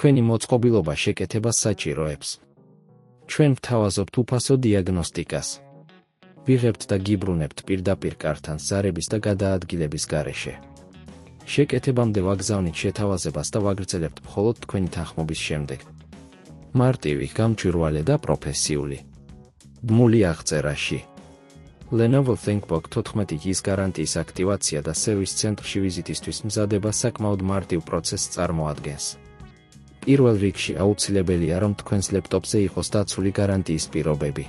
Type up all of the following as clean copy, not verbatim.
თქვენი მოწყობილობა შეკეთებას საჭიროებს. ჩვენ ვთავაზობთ უფასო დიაგნოსტიკას. ვიღებთ და გიბრუნებთ პირდაპირ კართან ზარების და გადაადგილების გარეშე. შეკეთებამდე ვაგზავნით შეთავაზებას და ვაგრძელებთ მხოლოდ თქვენი თანხმობის შემდეგ. მარტივი, გამჭვირვალე და პროფესიული. ბმული აღწერაში. Lenovo ThinkPad 14-ის გარანტიის აქტივაცია და სერვის ცენტრში ვიზიტისთვის მზადება საკმაოდ მარტივ პროცესს წარმოადგენს. პირველ რიგში აუცილებელია, რომ თქვენს ლეპტოპზე იყოს დაცული გარანტიის პირობები.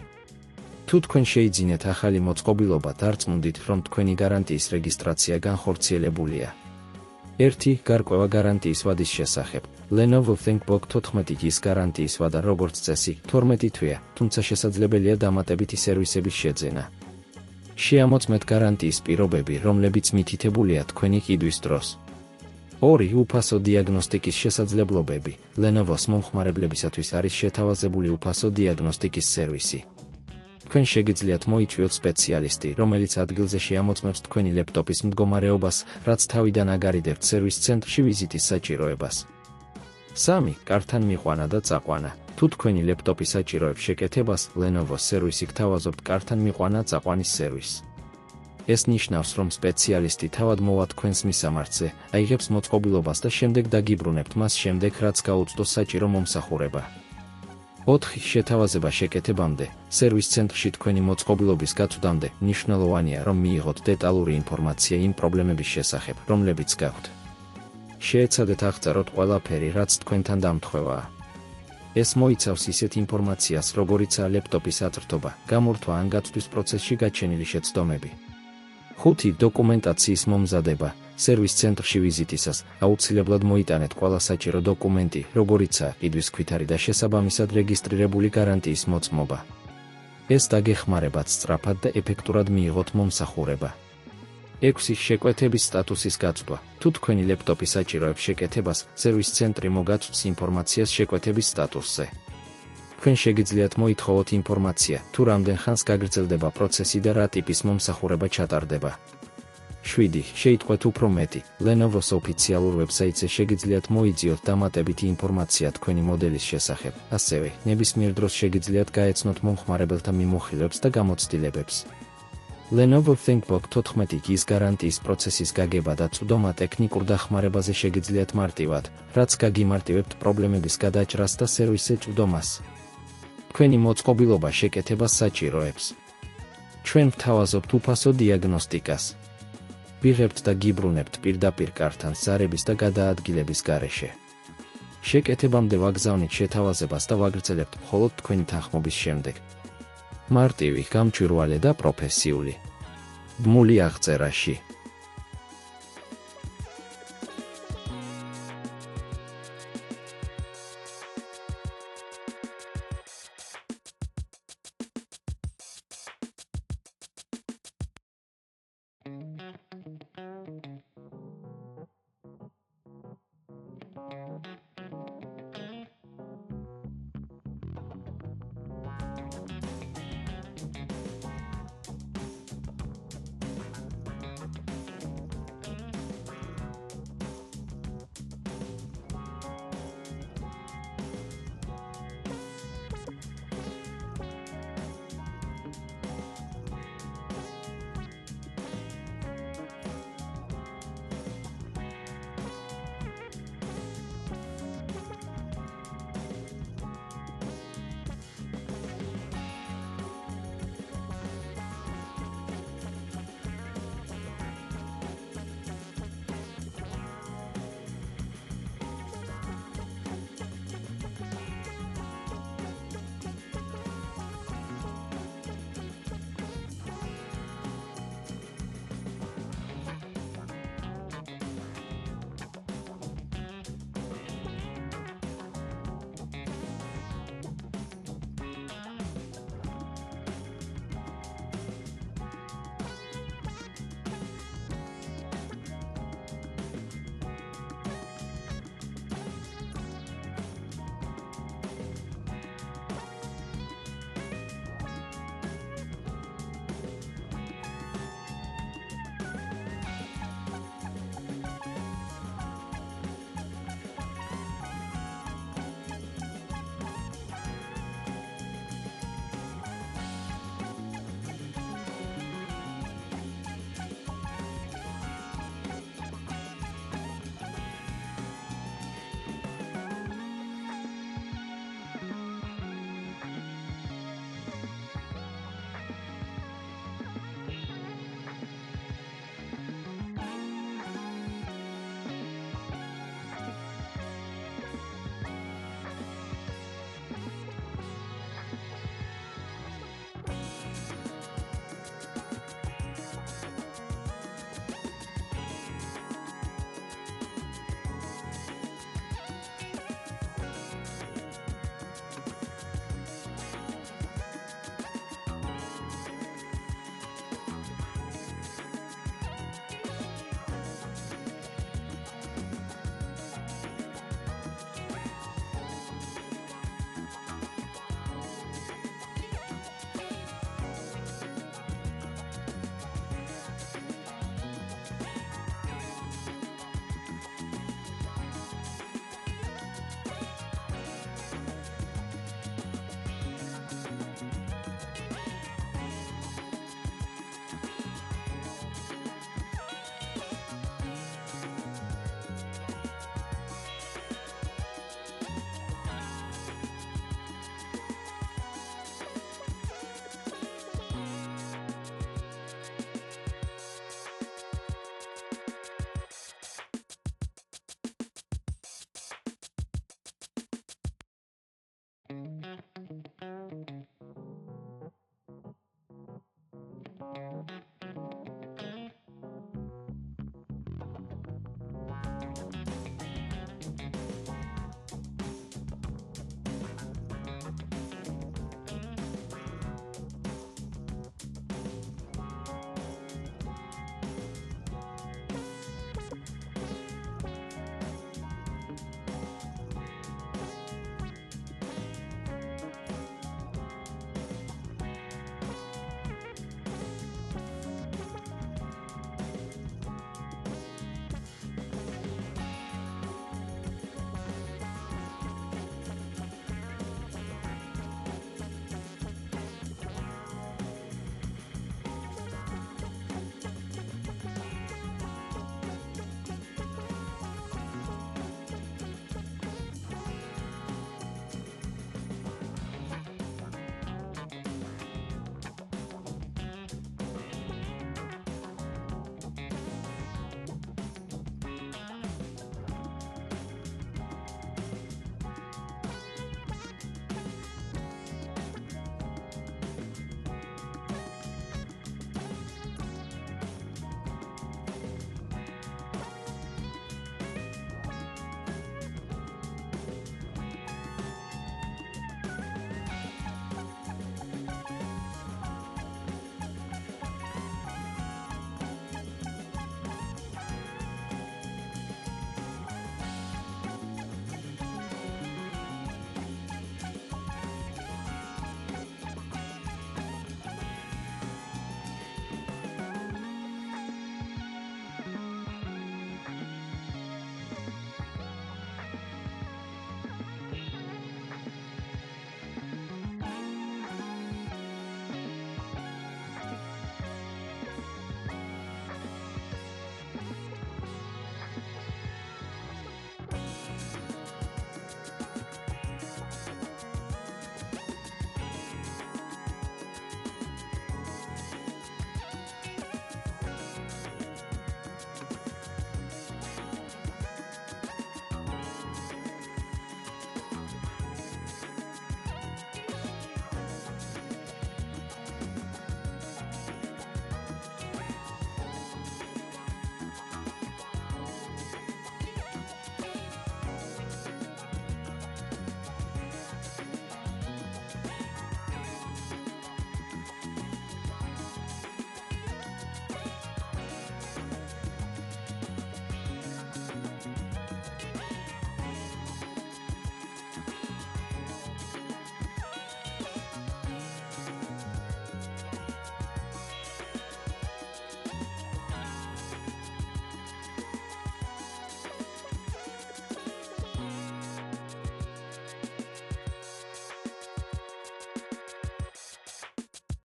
თუ თქვენ შეიძინეთ ახალი მოწყობილობა, დარწმუნდით, რომ თქვენი გარანტიის რეგისტრაცია განხორციელებულია. 1. გარკვევა გარანტიის ვადის შესახებ. Lenovo ThinkPad 14-ის გარანტიის ვადა როგორც წესი 12 თვეა, თუმცა შესაძლებელია დამატებითი სერვისების შეძენა. შეამოწმეთ გარანტიის პირობები, რომლებიც მითითებულია თქვენი ყიდვის დროს. 2. უფასო დიაგნოსტიკის შესაძლებლობები. Lenovo-s მომხმარებლებისათვის არის შეთავაზებული უფასო დიაგნოსტიკის სერვისი. თქვენ შეგიძლიათ მოიწვიოთ სპეციალისტი, რომელიც ადგილზე შეამოწმებს თქვენი ლეპტოპის მდგომარეობას, რაც თავიდან აგარიდებთ სერვის ცენტრში ვიზიტის საჭიროებას. 3. კართან მიყვანა და წაყვანა. თუ თქვენი ლეპტოპი საჭიროებს შეკეთებას, Lenovo-s სერვისი გთავაზობთ კართან მიყვანა წაყვანის სერვისს. ეს ნიშნავს, რომ სპეციალისტი თავად მოვა თქვენს მისამართზე, აიღებს მოწყობილობას და შემდეგ დაგიბრუნებთ მას შემდეგ, რაც გაუწვდოს საჭირო მომსახურება. 4. შეთავაზება შეკეთებამდე, სერვის ცენტრში თქვენი მოწყობილობის გაწვდამდე, მნიშვნელოვანია, რომ მიიღოთ დეტალური ინფორმაცია იმ პრობლემების შესახებ, რომლებიც გაქვთ. შეეცადეთ აღწეროთ ყველაფერი, რაც თქვენთან დამთხვევაა. ეს მოიცავს ისეთ ინფორმაციას, როგორიცაა ლეპტოპის აწვრთობა, გამორთვა ან გაწვდის პროცესში გაჩენილი შეცდომები. 5. დოკუმენტაციის მომზადება. სერვის ცენტრში ვიზიტისას აუცილებლად მოიტანეთ ყველა საჭირო დოკუმენტი, როგორიცაა ყიდვის ქვითარი და შესაბამისად რეგისტრირებული გარანტიის მოწმობა. ეს დაგეხმარებათ სწრაფად და ეფექტურად მიიღოთ მომსახურება. 6. შეკვეთების სტატუსის გაწვდა. თუ თქვენი ლეპტოპი საჭიროებს შეკეთებას, სერვის ცენტრი მოგაწვდის ინფორმაციას შეკვეთების სტატუსზე. თქვენ შეგიძლიათ მოითხოვოთ ინფორმაცია, თუ რამდენ ხანს გაგრძელდება პროცესი და რა ტიპის მომსახურება ჩატარდება. 7. შეიტყვეთ უფრო მეტი. Lenovo-s ოფიციალურ ვებსაიტზე შეგიძლიათ მოიძიოთ დამატებითი ინფორმაცია თქვენი მოდელის შესახებ. ასევე, ნებისმიერ დროს შეგიძლიათ გაეცნოთ მომხმარებელთა მიმოხილვებს და გამოცდილებებს. Lenovo ThinkPad 14-ის გარანტიის პროცესის გაგება და წვდომა ტექნიკურ დახმარებაზე შეგიძლიათ მარტივად, რაც გაგიმარტივებთ პრობლემების გადაჭრას და სერვისზე წვდომას. თქვენი მოწყობილობა შეკეთებას საჭიროებს. ჩვენ ვთავაზობთ უფასო დიაგნოსტიკას. ვიღებთ და გიბრუნებთ პირდაპირ კართან ზარების და გადაადგილების გარეშე. შეკეთებამდე ვაგზავნით შეთავაზებას და ვაგრძელებთ მხოლოდ თქვენი თანხმობის შემდეგ. მარტივი, გამჭვირვალე და პროფესიული. ბმული აღწერაში.